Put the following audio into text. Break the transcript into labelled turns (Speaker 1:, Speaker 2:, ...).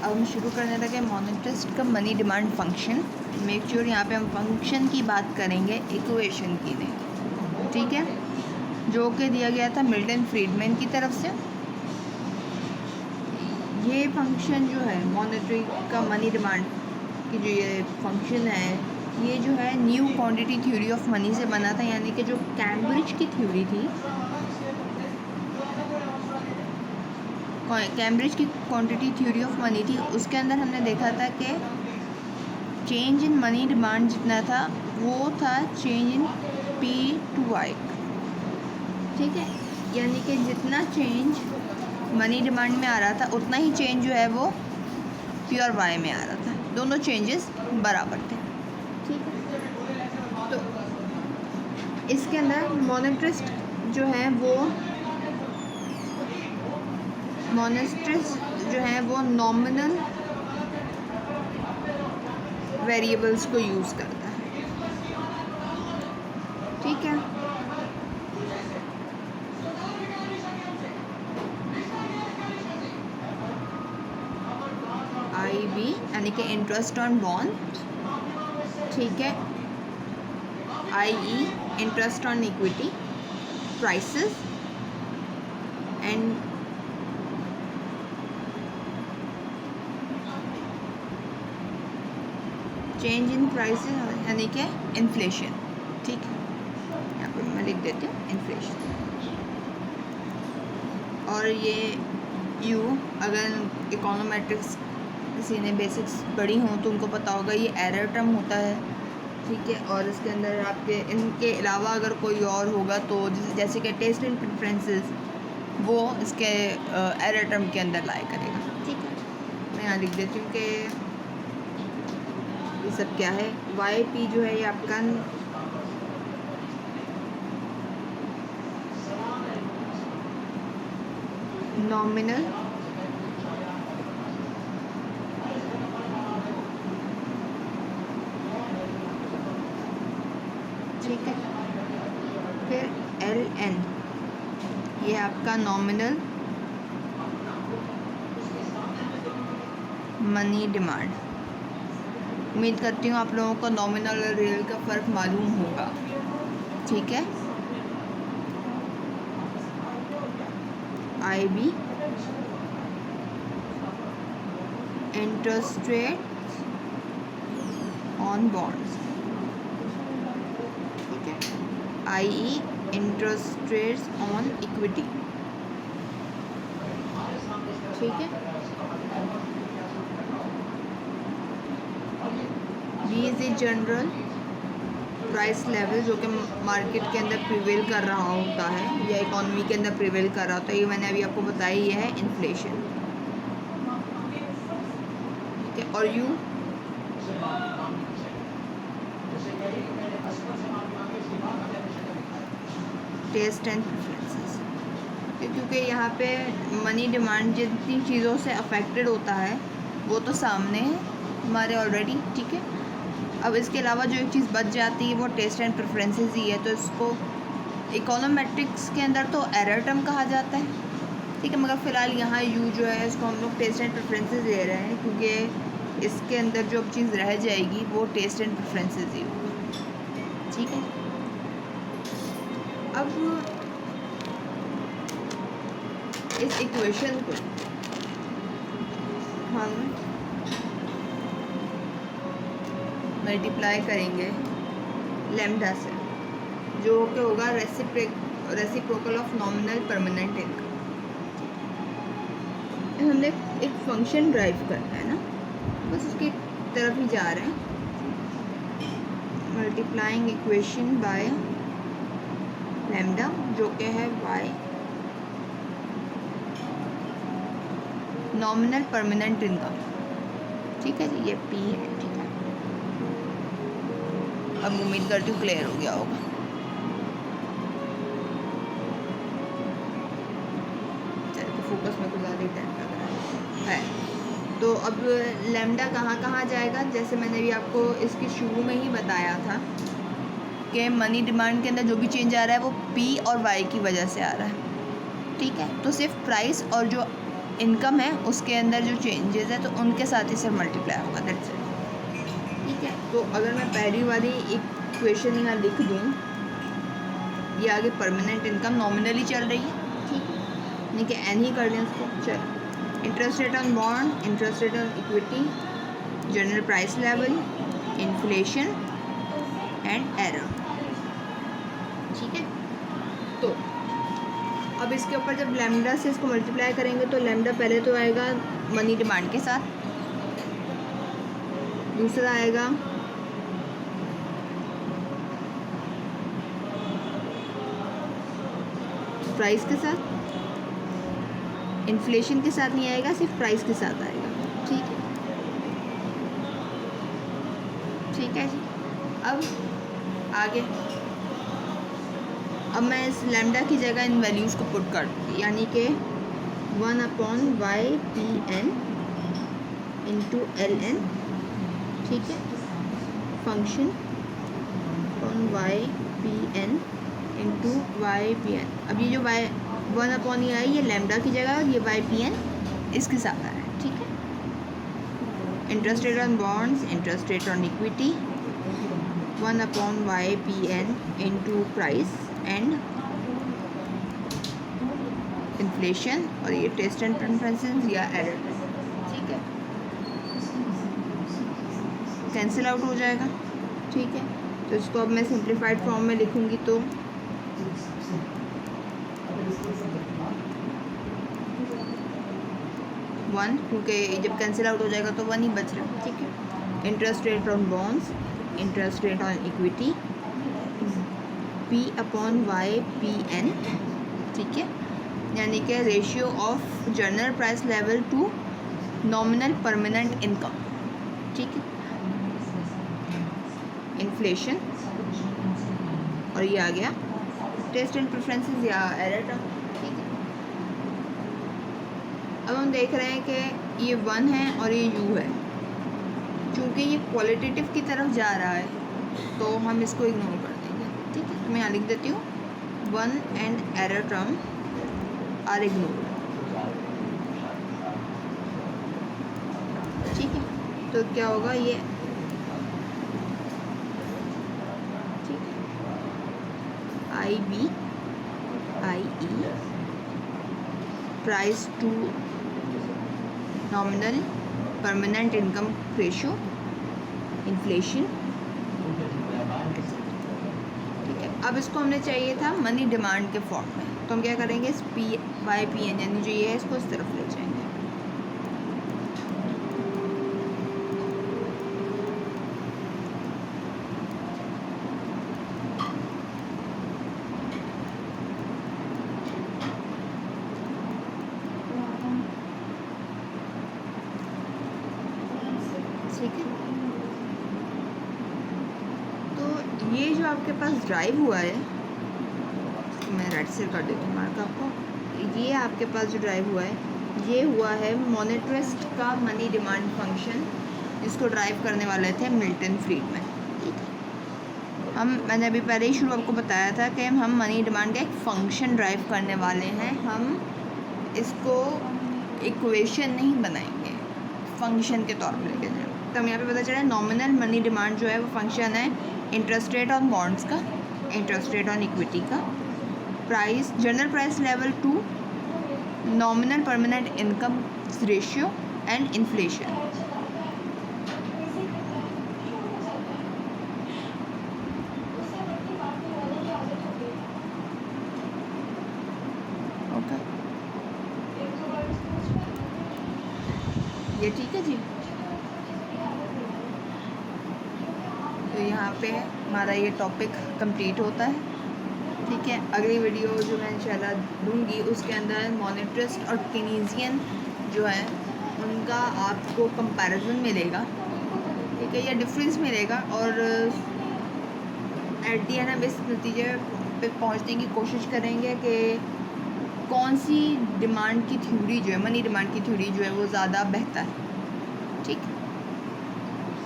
Speaker 1: अब हम शुरू करने लगे मोनेटिस्ट का money demand function. Make sure यहाँ पे हम फंक्शन की बात करेंगे, इक्वेशन की नहीं, ठीक है, जो कि दिया गया था मिल्टन फ्रीडमैन की तरफ से। ये फंक्शन जो है मॉनेटरी का मनी डिमांड की जो ये फंक्शन है, ये जो है new quantity theory of money से बना था, यानी कि जो कैम्ब्रिज की थ्योरी थी, कैम्ब्रिज की क्वांटिटी थ्योरी ऑफ मनी थी, उसके अंदर हमने देखा था कि चेंज इन मनी डिमांड जितना था वो था change in p to y, ठीक है, यानी कि जितना चेंज मनी डिमांड में आ रहा था उतना ही चेंज जो है वो पी और वाई में आ रहा था, दोनों चेंजेस बराबर थे, ठीक है। तो इसके अंदर मोनेट्रिस्ट जो है वो नॉमिनल वेरिएबल्स को यूज़ करता है, ठीक है। IB यानी कि इंटरेस्ट ऑन बॉन्ड, ठीक है। IE interest on equity, prices and change in prices यानी कि इन्फ्लेशन, ठीक है। यहाँ पर मैं लिख देती हूँ इन्फ्लेशन। और ये यू, अगर इकोनोमेट्रिक्स किसी ने बेसिक्स पढ़ी हों तो उनको पता होगा, ये एरर टर्म होता है, ठीक है। और इसके अंदर आपके इनके अलावा अगर कोई और होगा तो जैसे कि टेस्ट एंड प्रेफरेंसेस, वो इसके एरर टर्म के अंदर लाया करेगा, ठीक है। मैं यहाँ लिख देती हूँ कि ये सब क्या है। YP जो है ये आपका नॉमिनल ठीक है। फिर LN ये आपका नॉमिनल मनी डिमांड। उम्मीद करती हूँ आप लोगों को नॉमिनल और रियल का फ़र्क मालूम होगा, ठीक है। IB interest rate on bonds, ठीक है। IE interest rates on equity, ठीक है। B is a general price level जो कि मार्केट के अंदर प्रिवेल कर रहा होता है या इकोनॉमी के अंदर प्रिवेल कर रहा होता है, ये मैंने अभी आपको बताया, ये है इन्फ्लेशन, ठीक है। और U टेस्ट एंड प्रेफरेंसेस, क्योंकि यहाँ पे मनी डिमांड जितनी चीज़ों से अफेक्टेड होता है वो तो सामने है हमारे ऑलरेडी, ठीक है। अब इसके अलावा जो एक चीज़ बच जाती है वो टेस्ट एंड प्रेफरेंसेस ही है, तो इसको इकोनोमेट्रिक्स के अंदर तो एरर टर्म कहा जाता है, ठीक है। मगर फ़िलहाल यहाँ U जो है इसको हम लोग टेस्ट एंड प्रेफरेंसेस ले रहे हैं, क्योंकि इसके अंदर जो चीज़ रह जाएगी वो टेस्ट एंड प्रेफरेंसेस ही होगी, ठीक है। अब इस इक्वेशन को हम मल्टीप्लाई करेंगे लैम्डा से, जो कि होगा reciprocal of nominal permanent income. हमने एक फंक्शन ड्राइव करना है ना, बस उसकी तरफ ही जा रहे हैं। मल्टीप्लाइंग इक्वेशन बाय लैम्डा जो कि है y नॉमिनल परमानेंट इनकम, ठीक है जी, ये P है, ठीक है। अब उम्मीद करती हूँ क्लियर हो गया होगा। चलिए फोकस में कुछ ज़्यादा ही टाइम लग रहा है। तो अब लैम्डा कहाँ जाएगा, जैसे मैंने भी आपको इसके शुरू में ही बताया था कि मनी डिमांड के अंदर जो भी चेंज आ रहा है वो P और Y की वजह से आ रहा है, ठीक है। तो सिर्फ प्राइस और जो इनकम है उसके अंदर जो चेंजेस है तो उनके साथ ही सिर्फ मल्टीप्लाई होगा, दैट्स इट। ठीक है, तो अगर मैं पहली वाली इक्वेशन यहाँ लिख दूँ, ये आगे परमानेंट इनकम नॉमिनली चल रही है, ठीक है, एन ही कर लें उसको। चलो, interest rate on bond, interest rate on equity, general price level, inflation and error. ठीक है, तो अब इसके ऊपर जब लैम्डा से इसको मल्टीप्लाई करेंगे तो लैम्डा पहले तो आएगा मनी डिमांड के साथ, दूसरा आएगा प्राइस के साथ, इन्फ्लेशन के साथ नहीं आएगा, सिर्फ प्राइस के साथ आएगा। ठीक है, ठीक है जी। अब आगे, अब मैं इस लैम्डा की जगह इन वैल्यूज़ को पुट कर दूँगी, यानी कि 1/YPN इंटू LN, ठीक है, function on YPN into YPN। अब ये जो 1/, ये आई, ये लैम्डा की जगह, और ये YPN इसके साथ आ रहा है। ठीक है, interest rate on bonds, interest rate on equity, 1/YPN into price and inflation, और ये टेस्ट एंड प्रेफरेंसेस या एरर। ठीक है, कैंसिल आउट हो जाएगा। ठीक है, तो इसको अब मैं सिंप्लीफाइड फॉर्म में लिखूंगी तो 1, क्योंकि जब कैंसिल आउट हो जाएगा तो 1 ही बच रहा है। ठीक है, interest rate on bonds, interest rate on equity, P/YPN, ठीक है, यानी कि ratio of general price level to nominal permanent income. ठीक है, इन्फ्लेशन, और ये आ गया टेस्ट एंड प्रेफरेंसेस या एरर टर्म। ठीक है, अब हम देख रहे हैं कि ये 1 है और ये U है, चूँकि ये क्वालिटेटिव की तरफ जा रहा है तो हम इसको इग्नोर कर देंगे। ठीक है, तो मैं यहाँ लिख देती हूँ 1 and error term are ignored. ठीक है, तो क्या होगा ये, ठीक है, IBIE price to nominal permanent income ratio, inflation. ठीक है, अब इसको हमने चाहिए था मनी डिमांड के फॉर्म में, तो हम क्या करेंगे, इस P/YPN यानी जो ये है इसको इस तरफ ले जाएंगे। ठीक है, तो ये जो आपके पास ड्राइव हुआ है, मैं राइट से कर देती हूँ मार्क आपको, ये आपके पास जो ड्राइव हुआ है ये हुआ है मोनेटरिस्ट का मनी डिमांड फंक्शन, जिसको ड्राइव करने वाले थे मिल्टन फ्रीडमैन। ठीक है, मैंने अभी पहले ही शुरू आपको बताया था कि हम मनी डिमांड का एक फंक्शन ड्राइव करने वाले हैं, हम इसको इक्वेशन नहीं बनाएंगे, फंक्शन के तौर पर लेके जाएंगे। तो हम यहाँ पे पता चला नॉमिनल मनी डिमांड जो है वो फंक्शन है इंटरेस्ट रेट ऑन बॉन्ड्स का, इंटरेस्ट रेट ऑन इक्विटी का, price general price level to nominal permanent income ratio and inflation. Okay, ये ठीक है जी। तो यहाँ पे हमारा ये टॉपिक कंप्लीट होता है। ठीक है, अगली वीडियो जो मैं इंशाल्लाह दूँगी उसके अंदर मोनेटरिस्ट और केनीजियन जो है उनका आपको कंपैरिजन मिलेगा। ठीक है, या डिफरेंस मिलेगा, और एट दी एंड हम इस नतीजे पे पहुँचने की कोशिश करेंगे कि कौन सी डिमांड की थ्योरी जो है, मनी डिमांड की थ्योरी जो है वो ज़्यादा बेहतर है। ठीक है।